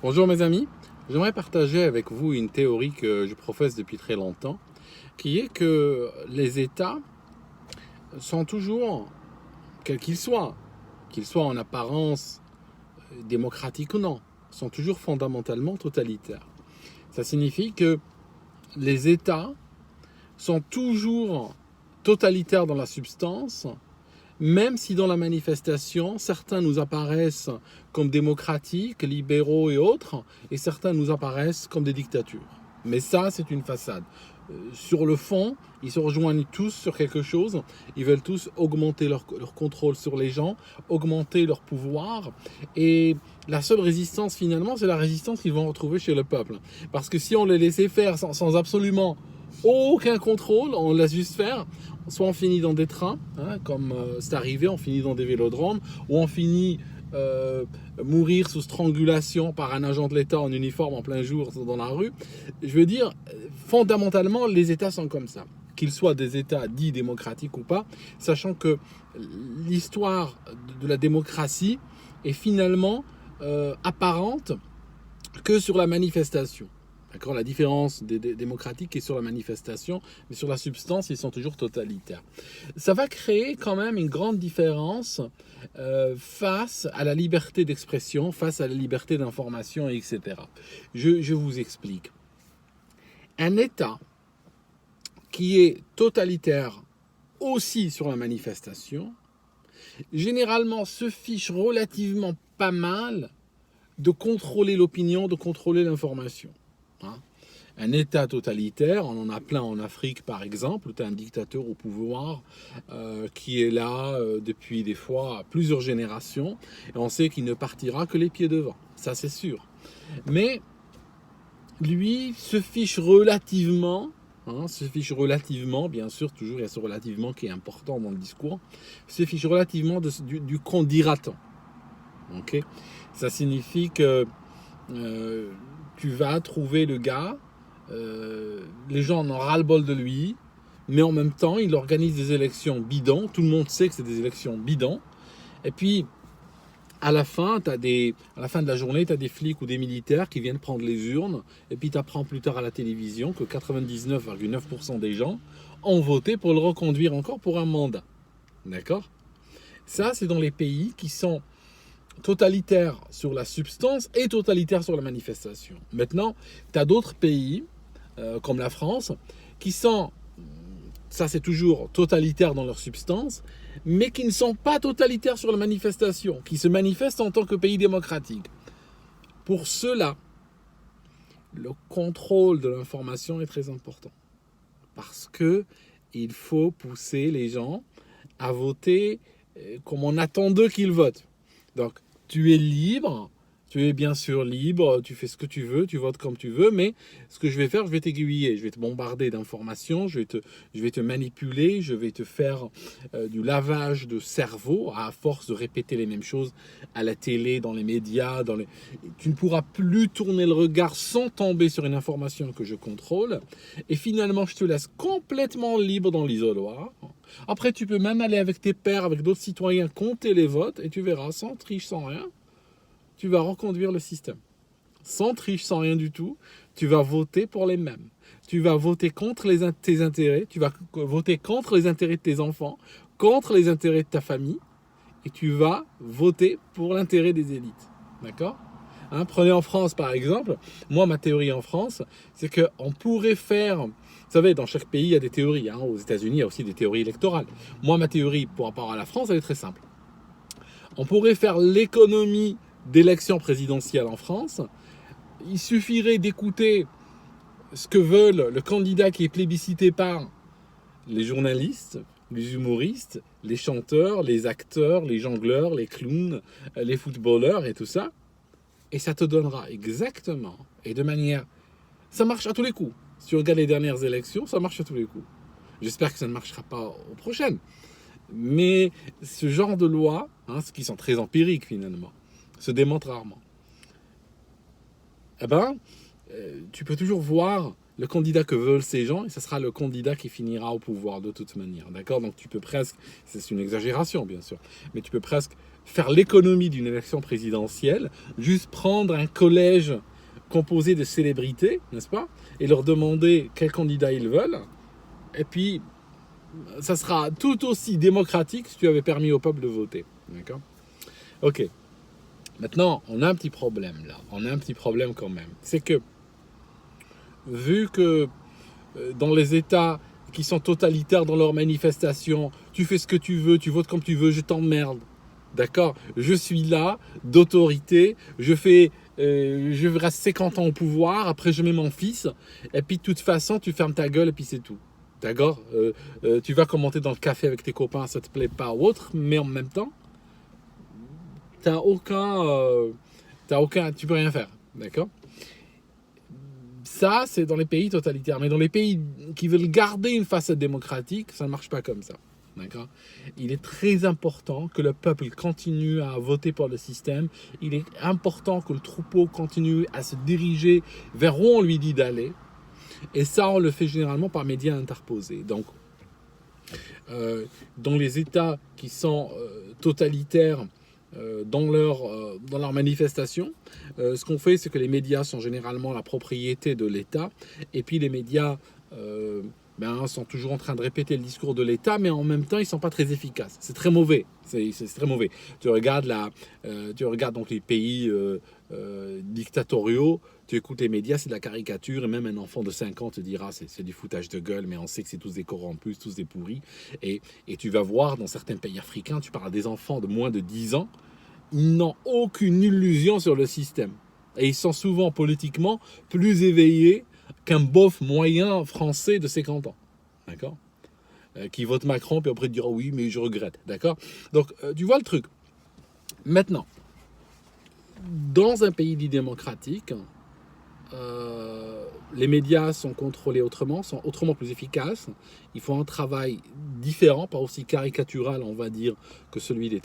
Bonjour mes amis, j'aimerais partager avec vous une théorie que je professe depuis très longtemps, qui est que les États sont toujours, quels qu'ils soient en apparence démocratiques ou non, sont toujours fondamentalement totalitaires. Ça signifie que les États sont toujours totalitaires dans la substance, même si dans la manifestation, certains nous apparaissent comme démocratiques, libéraux et autres, et certains nous apparaissent comme des dictatures. Mais ça, c'est une façade. Sur le fond, ils se rejoignent tous sur quelque chose. Ils veulent tous augmenter leur contrôle sur les gens, augmenter leur pouvoir. Et la seule résistance, finalement, c'est la résistance qu'ils vont retrouver chez le peuple. Parce que si on les laissait faire sans absolument aucun contrôle, on laisse juste faire. Soit on finit dans des trains, hein, comme c'est arrivé, on finit dans des vélodromes, ou on finit mourir sous strangulation par un agent de l'État en uniforme en plein jour dans la rue. Je veux dire, fondamentalement, les États sont comme ça. Qu'ils soient des États dits démocratiques ou pas, sachant que l'histoire de la démocratie est finalement apparente que sur la manifestation. D'accord, la différence des démocratiques est sur la manifestation, mais sur la substance, ils sont toujours totalitaires. Ça va créer quand même une grande différence face à la liberté d'expression, face à la liberté d'information, etc. Je vous explique. Un État qui est totalitaire aussi sur la manifestation, généralement se fiche relativement pas mal de contrôler l'opinion, de contrôler l'information. Un État totalitaire, on en a plein en Afrique par exemple, où tu as un dictateur au pouvoir qui est là depuis des fois plusieurs générations, et on sait qu'il ne partira que les pieds devant, ça c'est sûr. Mais lui se fiche relativement, bien sûr, toujours il y a ce relativement qui est important dans le discours, se fiche relativement du qu'en dira-t-on. Okay, ça signifie que tu vas trouver le gars, les gens en ont ras-le-bol de lui, mais en même temps, il organise des élections bidons. Tout le monde sait que c'est des élections bidons. Et puis, à la fin de la journée, tu as des flics ou des militaires qui viennent prendre les urnes. Et puis, tu apprends plus tard à la télévision que 99,9% des gens ont voté pour le reconduire encore pour un mandat. D'accord ? Ça, c'est dans les pays qui sont totalitaire sur la substance et totalitaire sur la manifestation. Maintenant, tu as d'autres pays, comme la France, qui sont, ça c'est toujours totalitaire dans leur substance, mais qui ne sont pas totalitaires sur la manifestation, qui se manifestent en tant que pays démocratique. Pour cela, le contrôle de l'information est très important. Parce que il faut pousser les gens à voter comme on attend d'eux qu'ils votent. Donc, tu es libre, tu es bien sûr libre, tu fais ce que tu veux, tu votes comme tu veux, mais ce que je vais faire, je vais t'aiguiller, je vais te bombarder d'informations, je vais te manipuler, je vais te faire du lavage de cerveau à force de répéter les mêmes choses à la télé, dans les médias, tu ne pourras plus tourner le regard sans tomber sur une information que je contrôle, et finalement, je te laisse complètement libre dans l'isoloir. Après, tu peux même aller avec tes pairs, avec d'autres citoyens, compter les votes, et tu verras, sans triche, sans rien, tu vas reconduire le système. Sans triche, sans rien du tout, tu vas voter pour les mêmes. Tu vas voter contre tes intérêts, tu vas voter contre les intérêts de tes enfants, contre les intérêts de ta famille, et tu vas voter pour l'intérêt des élites. D'accord ? Prenez en France par exemple, moi ma théorie en France, c'est qu'on pourrait faire... Vous savez, dans chaque pays, il y a des théories. Aux États-Unis, il y a aussi des théories électorales. Moi, ma théorie par rapport à la France, elle est très simple. On pourrait faire l'économie d'élections présidentielles en France. Il suffirait d'écouter ce que veulent le candidat qui est plébiscité par les journalistes, les humoristes, les chanteurs, les acteurs, les jongleurs, les clowns, les footballeurs et tout ça. Et ça te donnera exactement, et de manière... Ça marche à tous les coups. Si tu regardes les dernières élections, ça marche à tous les coups. J'espère que ça ne marchera pas aux prochaines. Mais ce genre de lois, ce qui sont très empiriques finalement, se démontrent rarement. Tu peux toujours voir le candidat que veulent ces gens, et ce sera le candidat qui finira au pouvoir de toute manière. D'accord? Donc tu peux presque, c'est une exagération bien sûr, mais tu peux presque faire l'économie d'une élection présidentielle, juste prendre un collège composé de célébrités, n'est-ce pas? Et leur demander quel candidat ils veulent. Et puis, ça sera tout aussi démocratique si tu avais permis au peuple de voter. D'accord? Ok. Maintenant, on a un petit problème là. On a un petit problème quand même. C'est que, vu que dans les États qui sont totalitaires dans leurs manifestations, tu fais ce que tu veux, tu votes comme tu veux, je t'emmerde. D'accord? Je suis là, d'autorité, je reste 50 ans au pouvoir, après je mets mon fils, et puis de toute façon, tu fermes ta gueule et puis c'est tout. D'accord? Tu vas commenter dans le café avec tes copains, ça te plaît pas ou autre, mais en même temps, tu peux rien faire. D'accord? Ça, c'est dans les pays totalitaires. Mais dans les pays qui veulent garder une facette démocratique, ça ne marche pas comme ça. D'accord? Il est très important que le peuple continue à voter pour le système. Il est important que le troupeau continue à se diriger vers où on lui dit d'aller. Et ça, on le fait généralement par médias interposés. Donc, dans les États qui sont totalitaires, dans leur manifestation, ce qu'on fait, c'est que les médias sont généralement la propriété de l'État, et puis les médias sont toujours en train de répéter le discours de l'État, mais en même temps, ils ne sont pas très efficaces. C'est très mauvais. C'est très mauvais. Tu regardes donc les pays dictatoriaux, tu écoutes les médias, c'est de la caricature, et même un enfant de 5 ans te dira c'est du foutage de gueule, mais on sait que c'est tous des corrompus, tous des pourris. Et tu vas voir dans certains pays africains, tu parles des enfants de moins de 10 ans, ils n'ont aucune illusion sur le système. Et ils sont souvent politiquement plus éveillés qu'un bof moyen français de 50 ans. D'accord? Qui vote Macron, puis après dira oui, mais je regrette. D'accord? Donc, tu vois le truc. Maintenant, dans un pays dit démocratique, les médias sont contrôlés autrement, sont autrement plus efficaces. Ils font un travail différent, pas aussi caricatural, on va dire, que celui des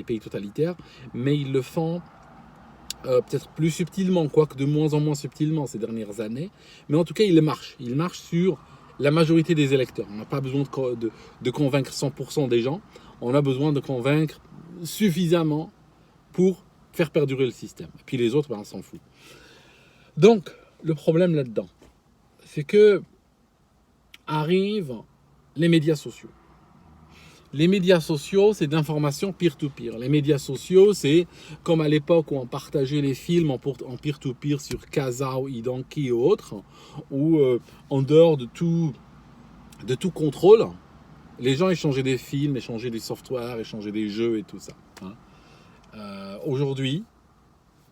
pays totalitaires, mais ils le font peut-être plus subtilement, quoique de moins en moins subtilement ces dernières années. Mais en tout cas, ils marchent. Ils marchent sur la majorité des électeurs. On n'a pas besoin de convaincre 100% des gens. On a besoin de convaincre suffisamment pour faire perdurer le système. Et puis les autres, on s'en fout. Donc, le problème là-dedans, c'est que arrivent les médias sociaux. Les médias sociaux, c'est d'information peer-to-peer. Les médias sociaux, c'est comme à l'époque où on partageait les films en peer-to-peer sur Casa ou Idanki et autres, où en dehors de tout contrôle, les gens échangeaient des films, échangeaient des softwares, échangeaient des jeux et tout ça. Aujourd'hui,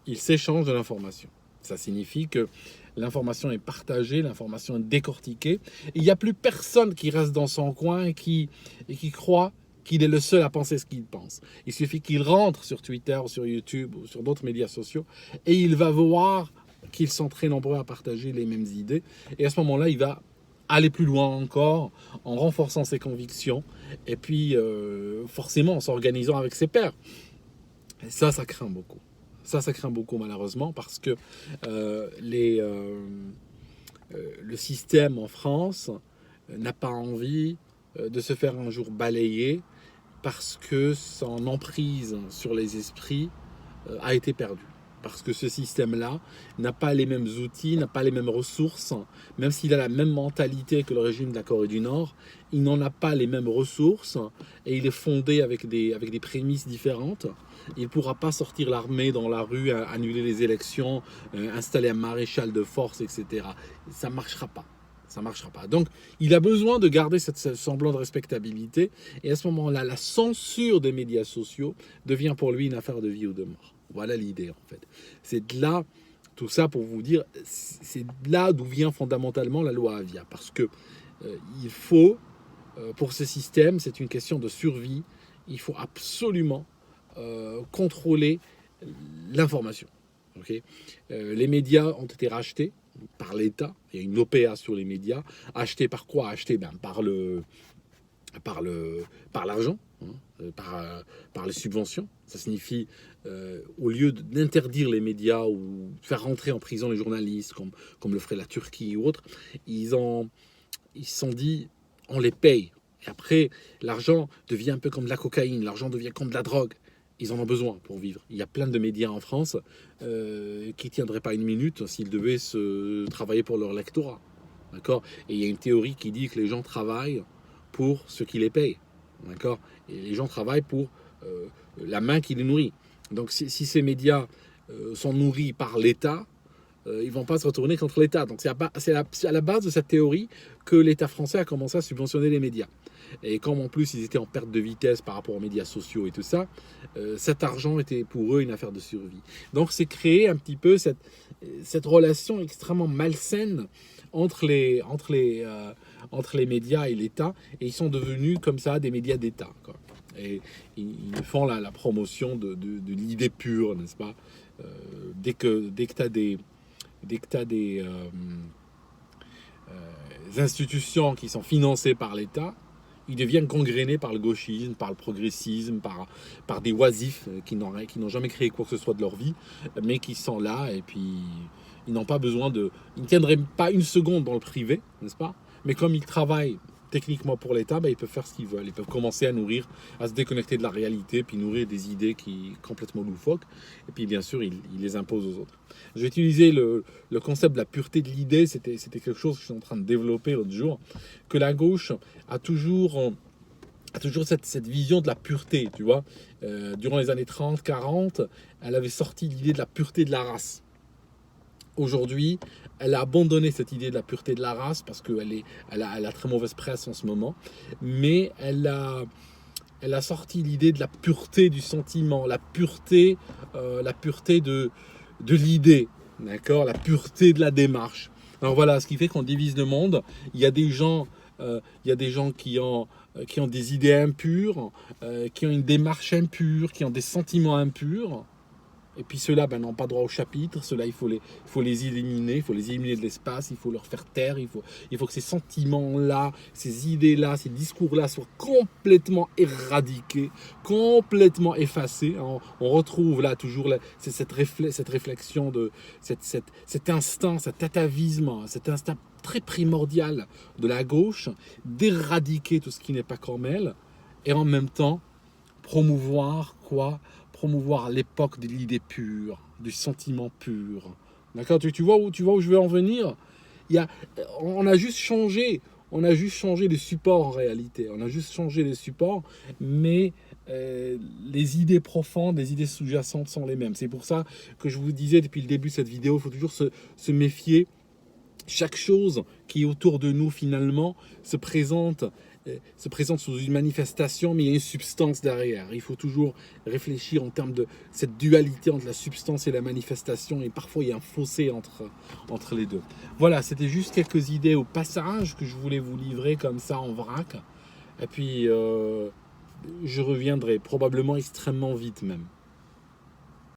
ils s'échangent de l'information. Ça signifie que l'information est partagée, l'information est décortiquée. Il n'y a plus personne qui reste dans son coin et qui croit qu'il est le seul à penser ce qu'il pense. Il suffit qu'il rentre sur Twitter, ou sur YouTube ou sur d'autres médias sociaux et il va voir qu'ils sont très nombreux à partager les mêmes idées. Et à ce moment-là, il va aller plus loin encore en renforçant ses convictions et puis forcément en s'organisant avec ses pairs. Et ça craint beaucoup. Ça craint beaucoup malheureusement parce que le système en France n'a pas envie de se faire un jour balayer parce que son emprise sur les esprits a été perdue. Parce que ce système-là n'a pas les mêmes outils, n'a pas les mêmes ressources, même s'il a la même mentalité que le régime de la Corée du Nord, il n'en a pas les mêmes ressources et il est fondé avec des prémices différentes. Il ne pourra pas sortir l'armée dans la rue, annuler les élections, installer un maréchal de force, etc. Ça ne marchera pas. Ça ne marchera pas. Donc, il a besoin de garder ce semblant de respectabilité. Et à ce moment-là, la censure des médias sociaux devient pour lui une affaire de vie ou de mort. Voilà l'idée, en fait. C'est de là, tout ça pour vous dire, c'est de là d'où vient fondamentalement la loi Avia. Parce que il faut, pour ce système, c'est une question de survie. Il faut absolument contrôler l'information. Okay, les médias ont été rachetés par l'État. Il y a une OPA sur les médias. Achetés par quoi? Achetés par par l'argent, hein, par les subventions. Ça signifie, au lieu d'interdire les médias ou de faire rentrer en prison les journalistes, comme le ferait la Turquie ou autre, ils se sont dit, on les paye. Et après, l'argent devient un peu comme de la cocaïne, l'argent devient comme de la drogue. Ils en ont besoin pour vivre. Il y a plein de médias en France qui ne tiendraient pas une minute s'ils devaient se travailler pour leur lectorat. D'accord. Et il y a une théorie qui dit que les gens travaillent pour ce qui les paye. D'accord. Et les gens travaillent pour la main qui les nourrit. Donc si ces médias sont nourris par l'État, ils ne vont pas se retourner contre l'État. Donc c'est à la base de cette théorie que l'État français a commencé à subventionner les médias. Et comme en plus ils étaient en perte de vitesse par rapport aux médias sociaux et tout ça, cet argent était pour eux une affaire de survie. Donc c'est créé un petit peu cette relation extrêmement malsaine entre les médias et l'État, et ils sont devenus comme ça des médias d'État, quoi. Et ils font la promotion de l'idée pure, n'est-ce pas? Dès que tu as des institutions qui sont financées par l'État, ils deviennent gangrénés par le gauchisme, par le progressisme, par des oisifs qui n'ont jamais créé quoi que ce soit de leur vie, mais qui sont là, et puis ils n'ont pas besoin ils ne tiendraient pas une seconde dans le privé, n'est-ce pas? Mais comme ils travaillent techniquement pour l'État, ils peuvent faire ce qu'ils veulent. Ils peuvent commencer à se déconnecter de la réalité, puis nourrir des idées complètement loufoques. Et puis bien sûr, ils les imposent aux autres. Je vais utiliser le concept de la pureté de l'idée. C'était quelque chose que je suis en train de développer l'autre jour, que la gauche a toujours cette vision de la pureté, tu vois. Durant les années 30, 40, elle avait sorti l'idée de la pureté de la race. Aujourd'hui, elle a abandonné cette idée de la pureté de la race parce qu'elle a très mauvaise presse en ce moment, mais elle a sorti l'idée de la pureté du sentiment, la pureté de l'idée, d'accord, la pureté de la démarche. Alors voilà, ce qui fait qu'on divise le monde. Il y a des gens qui ont des idées impures, qui ont une démarche impure, qui ont des sentiments impurs. Et puis ceux-là n'ont pas droit au chapitre. Ceux-là, il faut les éliminer. Il faut les éliminer de l'espace. Il faut leur faire taire. Il faut que ces sentiments-là, ces idées-là, ces discours-là soient complètement éradiqués, complètement effacés. On retrouve là toujours cette réflexion, cet instinct, cet atavisme, cet instinct très primordial de la gauche, d'éradiquer tout ce qui n'est pas comme elle, et en même temps promouvoir quoi? Promouvoir l'époque de l'idée pure, du sentiment pur. D'accord, tu vois où je veux en venir? On a juste changé les supports en réalité. On a juste changé les supports, mais les idées profondes, les idées sous-jacentes sont les mêmes. C'est pour ça que je vous disais depuis le début de cette vidéo, il faut toujours se méfier. Chaque chose qui est autour de nous finalement se présente sous une manifestation, mais il y a une substance derrière. Il faut toujours réfléchir en termes de cette dualité entre la substance et la manifestation, et parfois il y a un fossé entre les deux. Voilà, c'était juste quelques idées au passage que je voulais vous livrer comme ça en vrac. Et puis je reviendrai probablement extrêmement vite même.